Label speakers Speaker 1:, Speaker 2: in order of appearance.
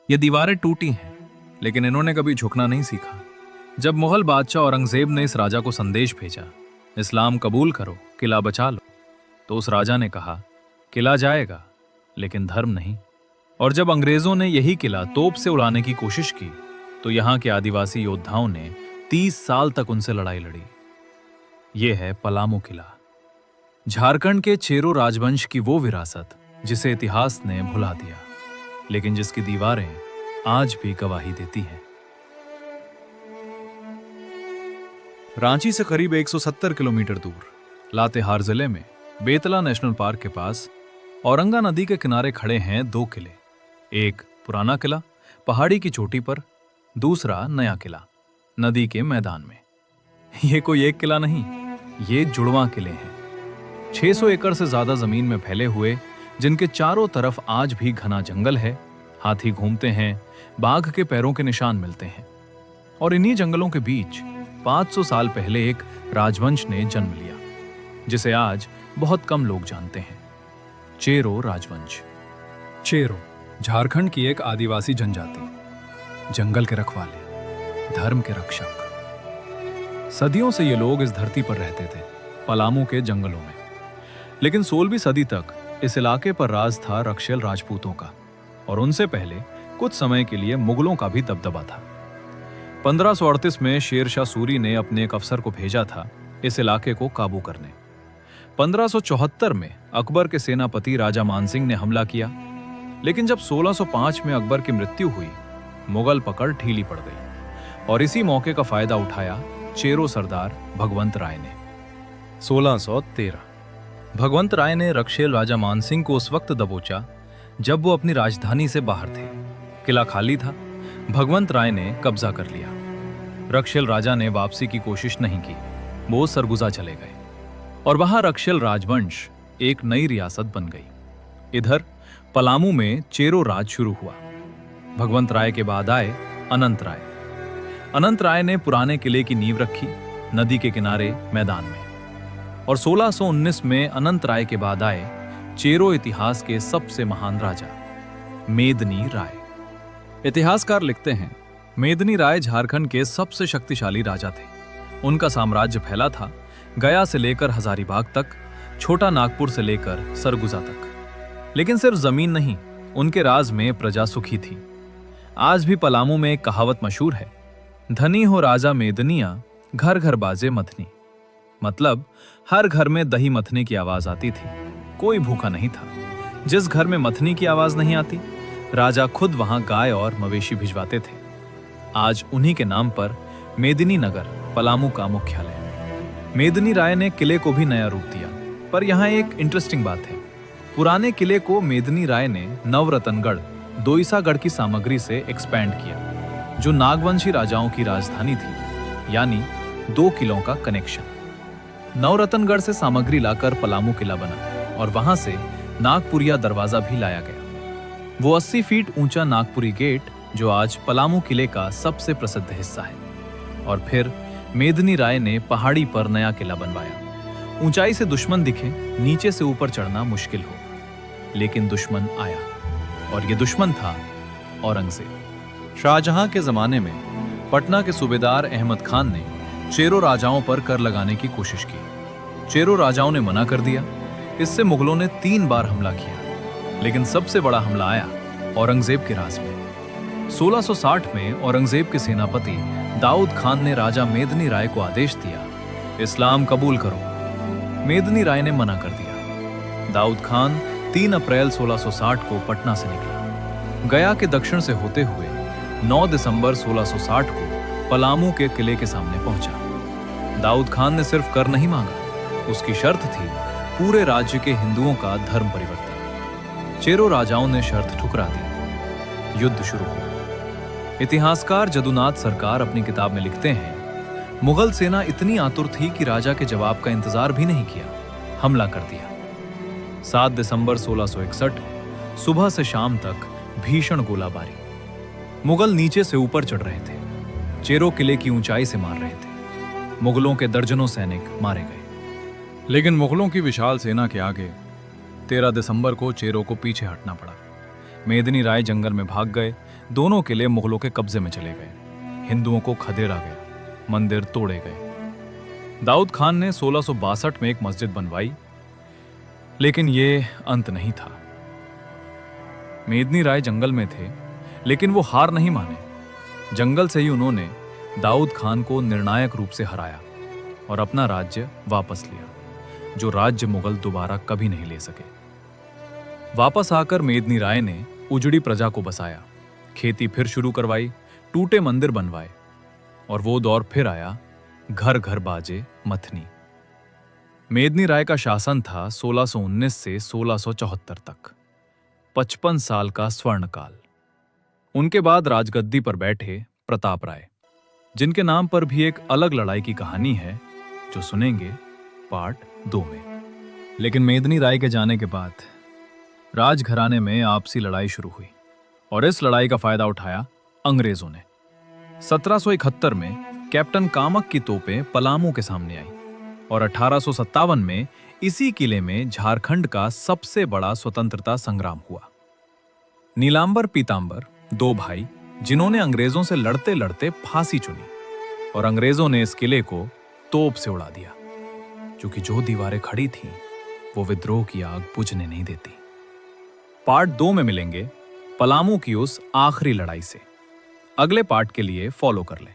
Speaker 1: ये दीवारें टूटी हैं, लेकिन इन्होंने कभी झुकना नहीं सीखा। जब मुगल बादशाह औरंगजेब ने इस राजा को संदेश भेजा, इस्लाम कबूल करो, किला बचा लो, तो उस राजा ने कहा, किला जाएगा लेकिन धर्म नहीं। और जब अंग्रेजों ने यही किला तोप से उड़ाने की कोशिश की, तो यहाँ के आदिवासी योद्धाओं ने 30 साल तक उनसे लड़ाई लड़ी। यह है पलामू किला, झारखंड के चेरो राजवंश की वो विरासत जिसे इतिहास ने भुला दिया, लेकिन जिसकी दीवारें आज भी गवाही देती हैं। रांची से करीब 170 किलोमीटर दूर लातेहार जिले में बेतला नेशनल पार्क के पास औरंगा नदी के किनारे खड़े हैं 2 किले। एक पुराना किला पहाड़ी की चोटी पर, दूसरा नया किला नदी के मैदान में। ये कोई एक किला नहीं, ये जुड़वा किले हैं, 600 एकड़ से ज्यादा जमीन में फैले हुए, जिनके चारों तरफ आज भी घना जंगल है। हाथी घूमते हैं, बाघ के पैरों के निशान मिलते हैं। और इन्हीं जंगलों के बीच 500 साल पहले एक राजवंश ने जन्म लिया, जिसे आज बहुत कम लोग जानते हैं, चेरो राजवंश। चेरो झारखंड की एक आदिवासी जनजाति, जंगल के रखवाले, धर्म के रक्षक। सदियों से ये लोग इस धरती पर रहते थे, पलामू के जंगलों में। लेकिन 16वीं सदी तक इस इलाके पर राज था रक्षेल राजपूतों का, और उनसे पहले कुछ समय के लिए मुगलों का भी दबदबा था। 1538 में शेर शाह सूरी ने अपने एक अफसर को भेजा था इस इलाके को काबू करने। 1574 में अकबर के सेनापति राजा मानसिंह ने हमला किया, लेकिन जब 1605 में अकबर की मृत्यु हुई, मुगल पकड़ ढीली पड़ गई, और इसी मौके का फायदा उठाया चेरो सरदार भगवंत राय ने। 1613 भगवंत राय ने रक्षेल राजा मानसिंह को उस वक्त दबोचा जब वो अपनी राजधानी से बाहर थे। किला खाली था, भगवंत राय ने कब्जा कर लिया। रक्षेल राजा ने वापसी की कोशिश नहीं की, वो सरगुजा चले गए, और वहां रक्षेल राजवंश एक नई रियासत बन गई। इधर पलामू में चेरो राज शुरू हुआ। भगवंत राय के बाद आए अनंत राय। अनंत राय ने पुराने किले की नींव रखी, नदी के किनारे मैदान में। और 1619 में अनंत राय के बाद आए चेरो इतिहास के सबसे महान राजा, मेदनी राय। इतिहासकार लिखते हैं, मेदनी राय झारखंड के सबसे शक्तिशाली राजा थे। उनका साम्राज्य फैला था गया से लेकर हजारीबाग तक, छोटा नागपुर से लेकर सरगुजा तक। लेकिन सिर्फ जमीन नहीं, उनके राज में प्रजा सुखी थी। आज भी पलामू में एक कहावत मशहूर है, धनी हो राजा मेदनिया, घर घर बाजे मथनी। मतलब हर घर में दही मथने की आवाज आती थी, कोई भूखा नहीं था। जिस घर में मथनी की आवाज नहीं आती, राजा खुद वहां गाय और मवेशी भिजवाते थे। आज उन्हीं के नाम पर मेदिनी नगर पलामू का मुख्यालय है। मेदनी राय ने किले को भी नया रूप दिया, पर यहाँ एक इंटरेस्टिंग बात है। पुराने किले को मेदनी राय ने नवरतनगढ़, दोईसागढ़ की सामग्री से एक्सपैंड किया, जो नागवंशी राजाओं की राजधानी थी, यानी 2 किलों का कनेक्शन। नवरतनगढ़ से सामग्री लाकर पलामू किला बना, और वहां से नागपुरिया दरवाजा भी लाया गया। वो 80 फीट ऊंचा नागपुरी गेट, जो आज पलामू किले का सबसे प्रसिद्ध हिस्सा है। और फिर मेदनी राय ने पहाड़ी पर नया किला बनवाया। ऊंचाई से दुश्मन दिखे, नीचे से ऊपर चढ़ना मुश्किल हो, लेकिन दुश्मन आया, और ये दुश्मन था औरंगजेब। शाहजहां के जमाने में पटना के सूबेदार अहमद खान ने चेरो राजाओं पर कर लगाने की कोशिश की। चेरो राजाओं ने मना कर दिया। इससे मुगलों ने 3 बार हमला किया, लेकिन सबसे बड़ा हमला आया औरंगजेब के राज में। 1660 में औरंगजेब के सेनापति दाऊद खान ने राजा मेदनी राय को आदेश दिया, इस्लाम कबूल करो। मेदनी राय ने मना कर दिया। दाऊद खान 3 अप्रैल 1660 को पटना से निकला। गया के दक्षिण से होते हुए 9 दिसंबर 1660 को पलामू के किले के सामने पहुंचा। दाऊद खान ने सिर्फ कर नहीं मांगा, उसकी शर्त थी पूरे राज्य के हिंदुओं का धर्म परिवर्तन। चेरो राजाओं ने शर्त ठुकरा दी। युद्ध शुरू हुआ। इतिहासकार जदुनाथ सरकार अपनी किताब में लिखते हैं, मुगल सेना इतनी आतुर थी कि राजा के जवाब का इंतजार भी नहीं किया, हमला कर दिया। 7 दिसंबर 1661 सुबह से शाम तक भीषण गोलाबारी। मुगल नीचे से ऊपर चढ़ रहे थे, चेरो किले की ऊंचाई से मार रहे थे। मुगलों के दर्जनों सैनिक मारे गए, लेकिन मुगलों की विशाल सेना के आगे 13 दिसंबर को चेरो को पीछे हटना पड़ा। मेदनी राय जंगल में भाग गए, दोनों किले मुगलों के कब्जे में चले गए। हिंदुओं को खदेड़ा गया, मंदिर तोड़े गए। दाऊद खान ने 1662 में एक मस्जिद बनवाई, लेकिन यह अंत नहीं था। मेदिनी राय जंगल में थे, लेकिन वो हार नहीं माने। जंगल से ही उन्होंने दाऊद खान को निर्णायक रूप से हराया और अपना राज्य वापस लिया, जो राज्य मुगल दोबारा कभी नहीं ले सके। वापस आकर मेदिनी राय ने उजड़ी प्रजा को बसाया, खेती फिर शुरू करवाई, टूटे मंदिर बनवाए, और वो दौर फिर आया, घर घर बाजे मथनी। मेदिनी राय का शासन था 1619 से 1674 तक, 55 साल का स्वर्णकाल। उनके बाद राजगद्दी पर बैठे प्रताप राय, जिनके नाम पर भी एक अलग लड़ाई की कहानी है, जो सुनेंगे पार्ट 2 में। लेकिन मेदिनी राय के जाने के बाद राजघराने में आपसी लड़ाई शुरू हुई, और इस लड़ाई का फायदा उठाया अंग्रेजों ने। 1771 में कैप्टन कामक की तोपें पलामू के सामने आई, और 1857 में इसी किले में झारखंड का सबसे बड़ा स्वतंत्रता संग्राम हुआ। नीलांबर पीतांबर, 2 भाई, जिन्होंने अंग्रेजों से लड़ते लड़ते फांसी चुनी, और अंग्रेजों ने इस किले को तोप से उड़ा दिया, क्योंकि जो दीवारें खड़ी थीं वो विद्रोह की आग बुझने नहीं देती। पार्ट 2 में मिलेंगे पलामू की उस आखिरी लड़ाई से। अगले पार्ट के लिए फॉलो कर लें।